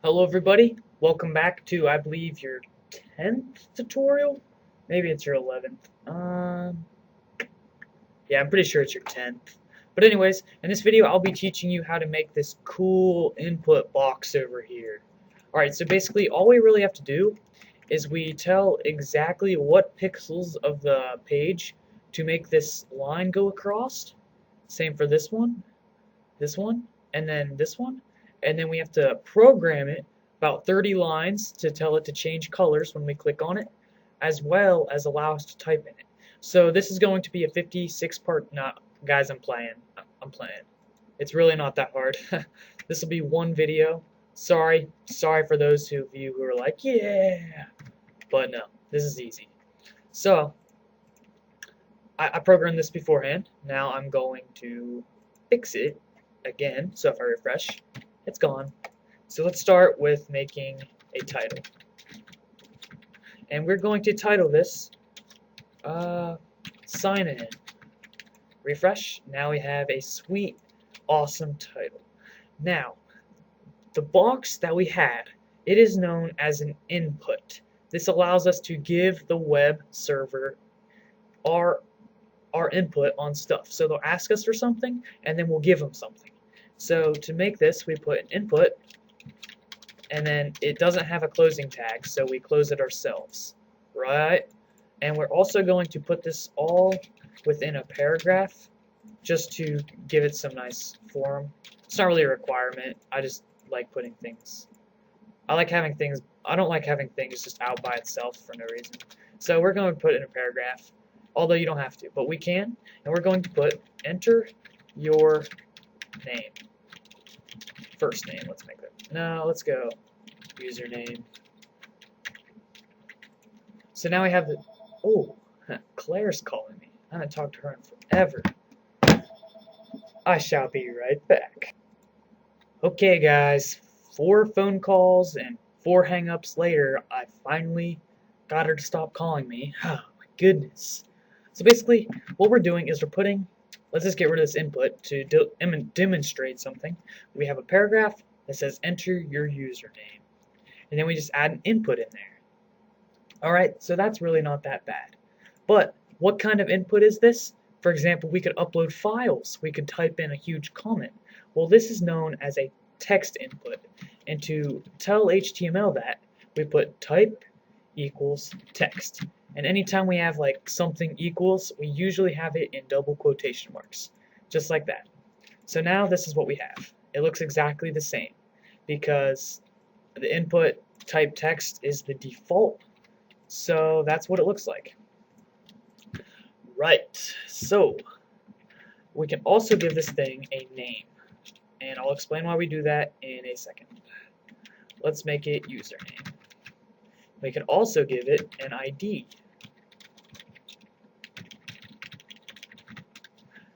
Hello everybody, welcome back to I believe your 10th tutorial? Maybe it's your 11th. Yeah, I'm pretty sure it's your 10th. But anyways, in this video I'll be teaching you how to make this cool input box over here. Alright, so basically all we really have to do is we tell exactly what pixels of the page to make this line go across. Same for this one, and then this one, and then we have to program it about 30 lines to tell it to change colors when we click on it, as well as allow us to type in it. So this is going to be a 56 part, no, guys, I'm playing. It's really not that hard. This will be one video. Sorry for those of you who are like, yeah, but no, this is easy. So I programmed this beforehand. Now I'm going to fix it again. So if I refresh, it's gone. So let's start with making a title. And we're going to title this Sign In. Refresh. Now we have a sweet, awesome title. Now, the box that we had, it is known as an input. This allows us to give the web server our input on stuff. So they'll ask us for something, and then we'll give them something. So to make this, we put an input, and then it doesn't have a closing tag, so we close it ourselves, right? And we're also going to put this all within a paragraph just to give it some nice form. It's not really a requirement. I just like putting things. I don't like having things just out by itself for no reason. So we're going to put it in a paragraph, although you don't have to, but we can. And we're going to put enter your name. First name, let's make that. No, let's go username. So now we have the, oh, Claire's calling me. I haven't talked to her in forever. I shall be right back. Okay guys, 4 phone calls and 4 hang-ups later, I finally got her to stop calling me. Oh my goodness. So basically, what we're doing is we're putting, let's just get rid of this input to demonstrate something. We have a paragraph that says enter your username. And then we just add an input in there. Alright, so that's really not that bad. But what kind of input is this? For example, we could upload files. We could type in a huge comment. Well, this is known as a text input. And to tell HTML that, we put type equals text. And anytime we have like something equals, we usually have it in double quotation marks. Just like that. So now this is what we have. It looks exactly the same because the input type text is the default. So that's what it looks like. Right, so we can also give this thing a name. And I'll explain why we do that in a second. Let's make it username. We can also give it an ID.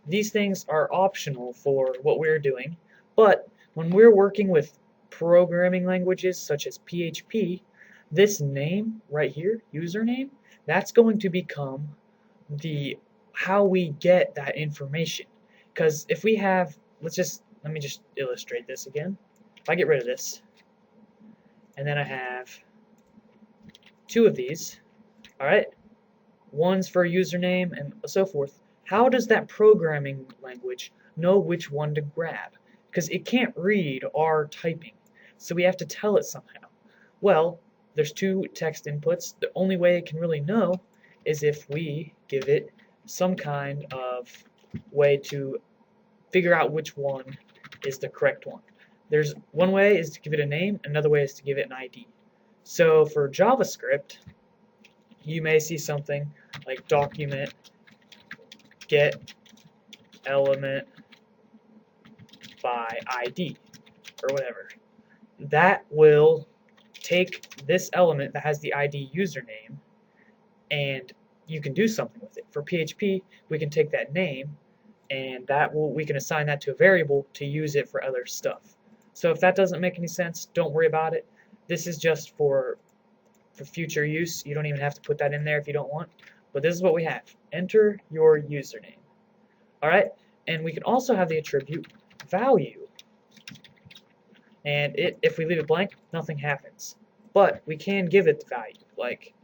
These things are optional for what we're doing, but when we're working with programming languages such as PHP, this name right here, username, that's going to become the how we get that information. Because if we have, let me just illustrate this again. If I get rid of this, and then I have 2 of these, alright, one's for a username and so forth, how does that programming language know which one to grab? Because it can't read our typing, so we have to tell it somehow. Well, there's 2 text inputs. The only way it can really know is if we give it some kind of way to figure out which one is the correct one. There's one way is to give it a name, another way is to give it an ID. So for JavaScript, you may see something like document get element by ID or whatever. That will take this element that has the ID username and you can do something with it. For PHP, we can take that name and we can assign that to a variable to use it for other stuff. So if that doesn't make any sense, don't worry about it. This is just for future use. You don't even have to put that in there if you don't want. But this is what we have. Enter your username. Alright? And we can also have the attribute value. And if we leave it blank, nothing happens. But we can give it the value. Like,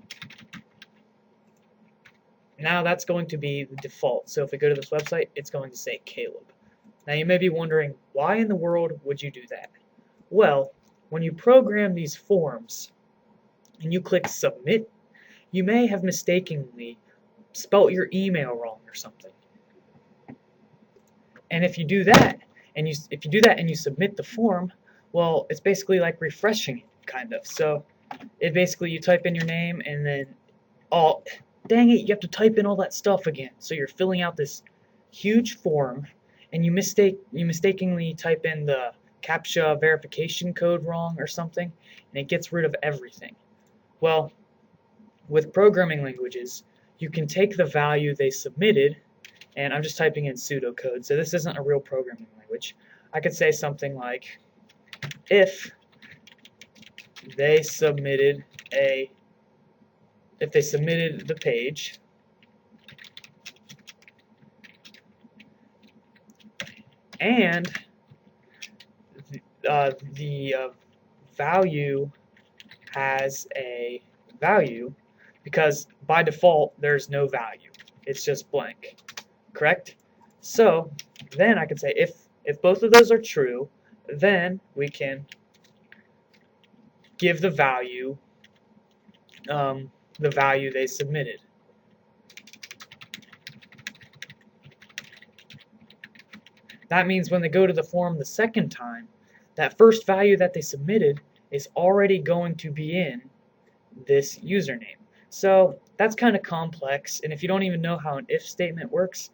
now that's going to be the default. So if we go to this website, it's going to say Caleb. Now you may be wondering, why in the world would you do that? Well, when you program these forms and you click submit, you may have mistakenly spelt your email wrong or something. And if you do that and you submit the form, well, it's basically like refreshing it, kind of. So it basically, you type in your name and then, oh, dang it, you have to type in all that stuff again. So you're filling out this huge form and you mistakenly type in the CAPTCHA verification code wrong or something, and it gets rid of everything. Well, with programming languages, you can take the value they submitted, and I'm just typing in pseudocode, so this isn't a real programming language. I could say something like, if they submitted the page, and the value has a value, because by default there's no value, it's just blank, correct? So then I can say, if both of those are true, then we can give the value they submitted. That means when they go to the form the second time, that first value that they submitted is already going to be in this username. So that's kind of complex, and if you don't even know how an if statement works,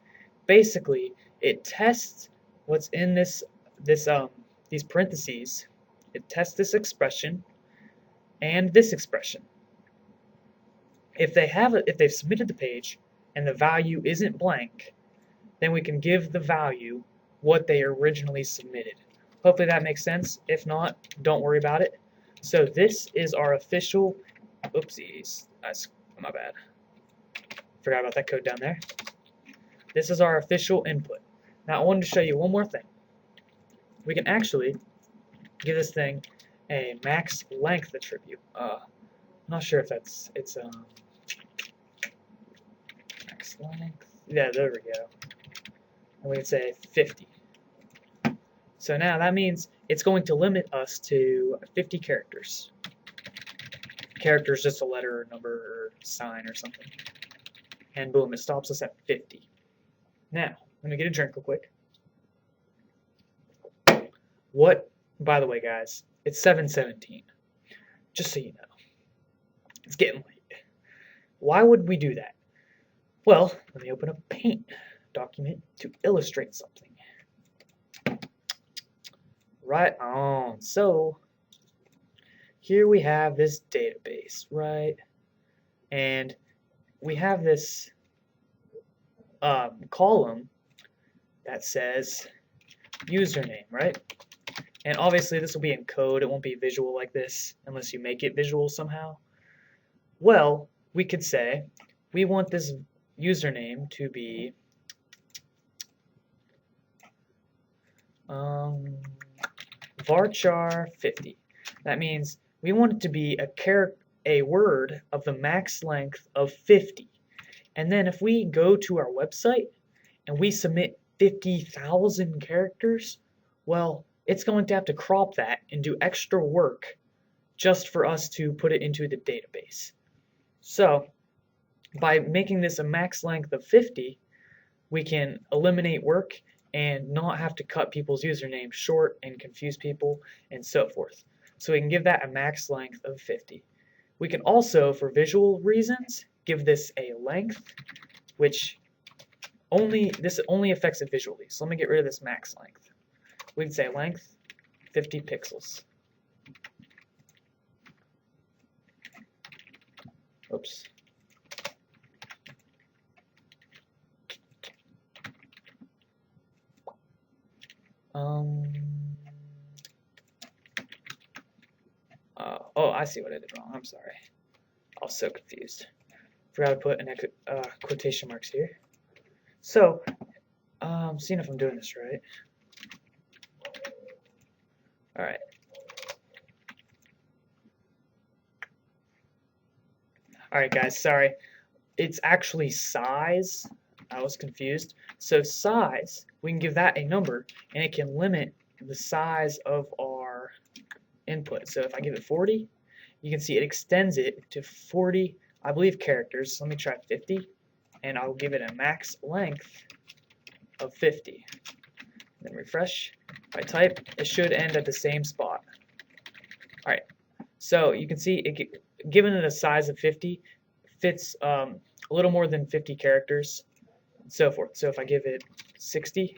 basically it tests what's in these parentheses. It tests this expression and this expression. If they've submitted the page and the value isn't blank, then we can give the value what they originally submitted. Hopefully that makes sense. If not, don't worry about it. So this is our official, oopsies, that's my bad. Forgot about that code down there. This is our official input. Now I wanted to show you one more thing. We can actually give this thing a max length attribute. I'm not sure if it's max length. Yeah, there we go. And we can say 50. So now that means it's going to limit us to 50 characters. Character is just a letter or number or sign or something. And boom, it stops us at 50. Now, let me get a drink real quick. What, by the way, guys, it's 7:17. Just so you know. It's getting late. Why would we do that? Well, let me open a Paint document to illustrate something. Right on. So here we have this database, right? And we have this column that says username, right? And obviously this will be in code. It won't be visual like this unless you make it visual somehow. Well, we could say we want this username to be varchar 50. That means we want it to be a word of the max length of 50. And then if we go to our website and we submit 50,000 characters, well, it's going to have to crop that and do extra work just for us to put it into the database. So by making this a max length of 50, we can eliminate work and not have to cut people's usernames short and confuse people and so forth. So we can give that a max length of 50. We can also, for visual reasons, give this a length, which this only affects it visually. So let me get rid of this max length. We can say length 50 pixels. Oops. Oh, I see what I did wrong. I'm sorry. I was so confused. Forgot to put an quotation marks here. So, seeing if I'm doing this right. Alright. Alright guys, sorry. It's actually size. I was confused. So size, we can give that a number, and it can limit the size of our input. So if I give it 40, you can see it extends it to 40, I believe, characters. Let me try 50, and I'll give it a max length of 50. Then refresh. If I type, it should end at the same spot. Alright, so you can see it, given it a size of 50, fits a little more than 50 characters, and so forth. So if I give it 60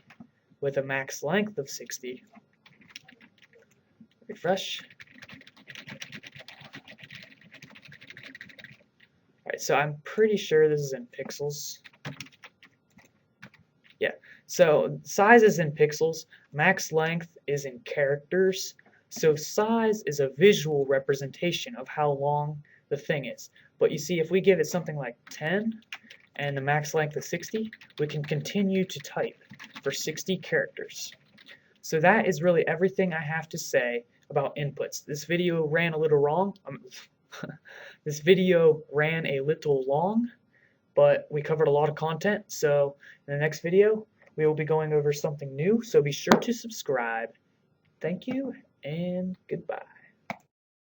with a max length of 60, refresh. Alright, so I'm pretty sure this is in pixels. Yeah, so size is in pixels, max length is in characters. So size is a visual representation of how long the thing is. But you see, if we give it something like 10 and the max length is 60, we can continue to type for 60 characters. So that is really everything I have to say about inputs. This video ran a little wrong. This video ran a little long, but we covered a lot of content. So in the next video, we will be going over something new. So be sure to subscribe. Thank you and goodbye.